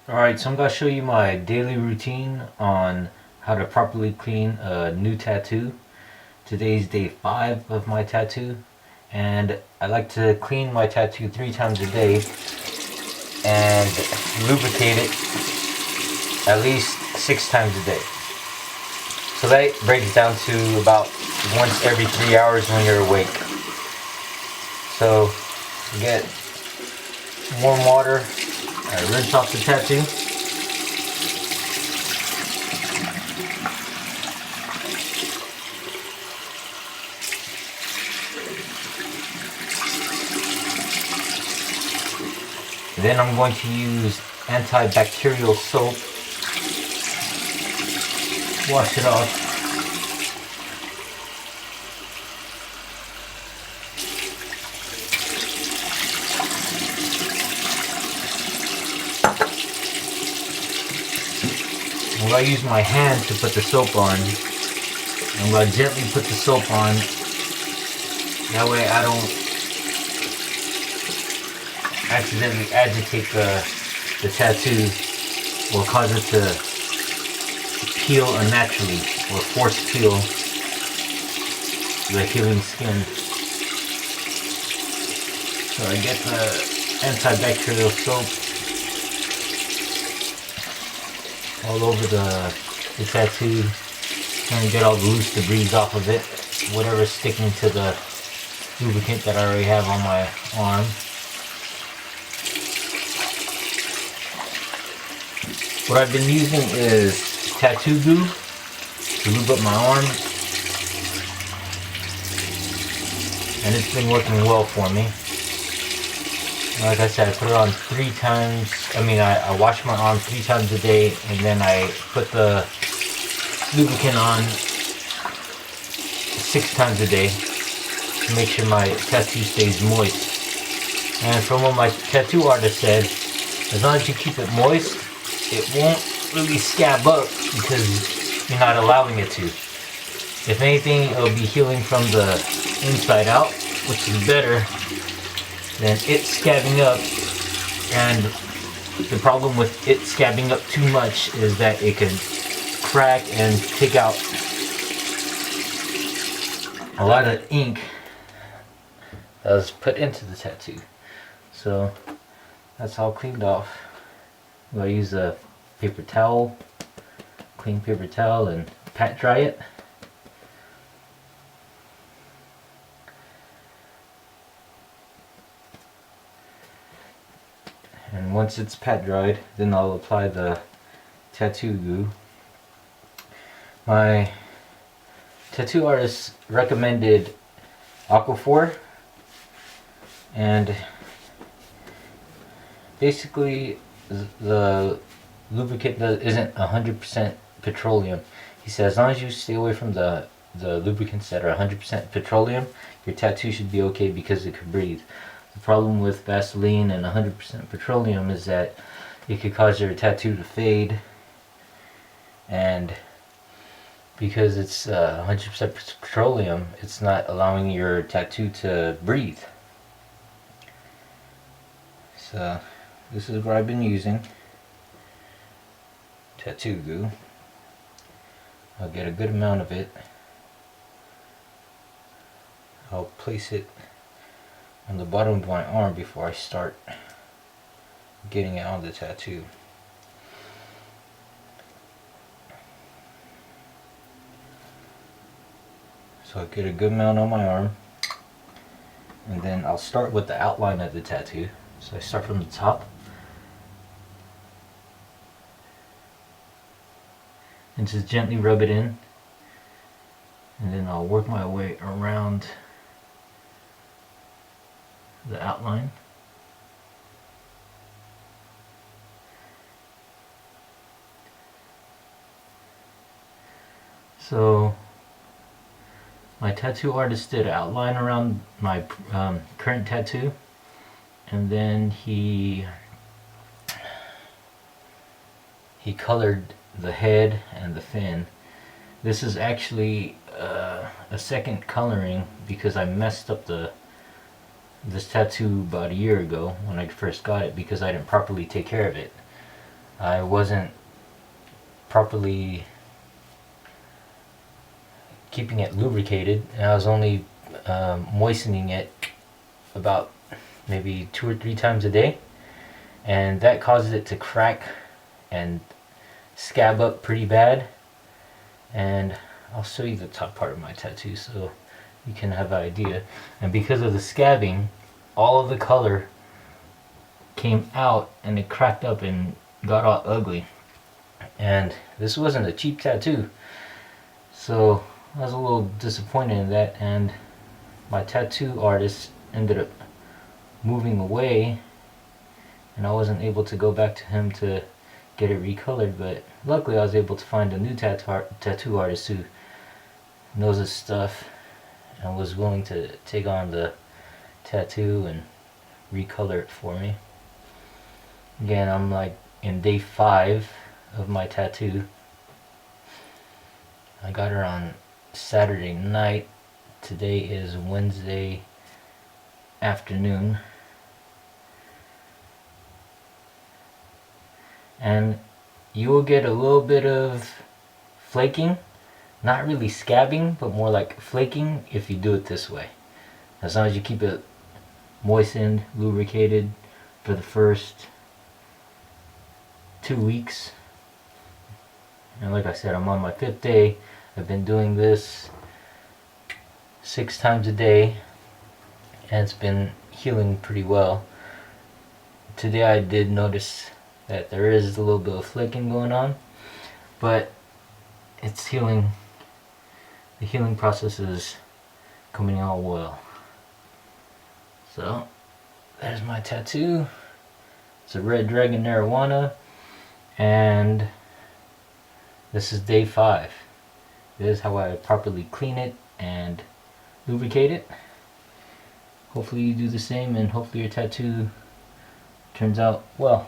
Alright, so I'm going to show you my daily routine on how to properly clean a new tattoo. Today's day 5 of my tattoo, and I like to clean my tattoo 3 times a day and lubricate it at least 6 times a day. So that breaks down to about once every 3 hours when you're awake. So get warm water, I rinse off the tattoo. Then I'm going to use antibacterial soap. Wash it off. I'm going to use my hand to put the soap on. I'm going to gently put the soap on. That way I don't accidentally agitate the tattoo or cause it to peel unnaturally or force peel the healing skin. So I get the antibacterial soap all over the tattoo and get all the loose debris off of it, whatever's sticking to the lubricant that I already have on my arm. What I've been using is tattoo glue to lube up my arm, and it's been working well for me. Like I said, I put it on 3 times. I wash my arm 3 times a day, and then I put the lubricant on 6 times a day to make sure my tattoo stays moist. And from what my tattoo artist said, as long as you keep it moist, it won't really scab up because you're not allowing it to. If anything, it'll be healing from the inside out, which is better than it scabbing up. And the problem with it scabbing up too much is that it can crack and take out a lot of ink that was put into the tattoo. So that's all cleaned off. I use a paper towel, clean paper towel, and pat dry it. And once it's pat dried, then I'll apply the tattoo glue. My tattoo artist recommended Aquaphor, and basically the lubricant isn't 100% petroleum. He says as long as you stay away from the lubricants that are 100% petroleum, your tattoo should be okay because it could breathe. The problem with Vaseline and 100% petroleum is that it could cause your tattoo to fade, and because it's 100% petroleum, it's not allowing your tattoo to breathe. So this is what I've been using. Tattoo glue. I'll get a good amount of it. I'll place it on the bottom of my arm before I start getting it on the tattoo. So I'll get a good amount on my arm, and then I'll start with the outline of the tattoo. So I start from the top and just gently rub it in, and then I'll work my way around the outline. So my tattoo artist did an outline around my current tattoo, and then he colored the head and the fin. This is actually a second coloring because I messed up this tattoo about a year ago when I first got it because I didn't properly take care of it. I wasn't properly keeping it lubricated, and I was only moistening it about maybe 2 or 3 times a day, and that causes it to crack and scab up pretty bad. And I'll show you the top part of my tattoo so you can have an idea. And because of the scabbing, all of the color came out and it cracked up and got all ugly. And this wasn't a cheap tattoo, so I was a little disappointed in that, and my tattoo artist ended up moving away, and I wasn't able to go back to him to get it recolored. But luckily I was able to find a new tattoo artist who knows his stuff and was willing to take on the tattoo and recolor it for me. Again, I'm like in day 5 of my tattoo. I got her on Saturday night. Today is Wednesday afternoon. And you will get a little bit of flaking, not really scabbing, but more like flaking if you do it this way. As long as you keep it moistened, lubricated for the first 2 weeks. And like I said, I'm on my 5th day. I've been doing this 6 times a day, and it's been healing pretty well. Today I did notice that there is a little bit of flicking going on, but it's healing. The healing process is coming out well. So there's my tattoo. It's a red dragon AROWANA, and this is day 5. This is how I properly clean it and lubricate it. Hopefully you do the same, and hopefully your tattoo turns out well.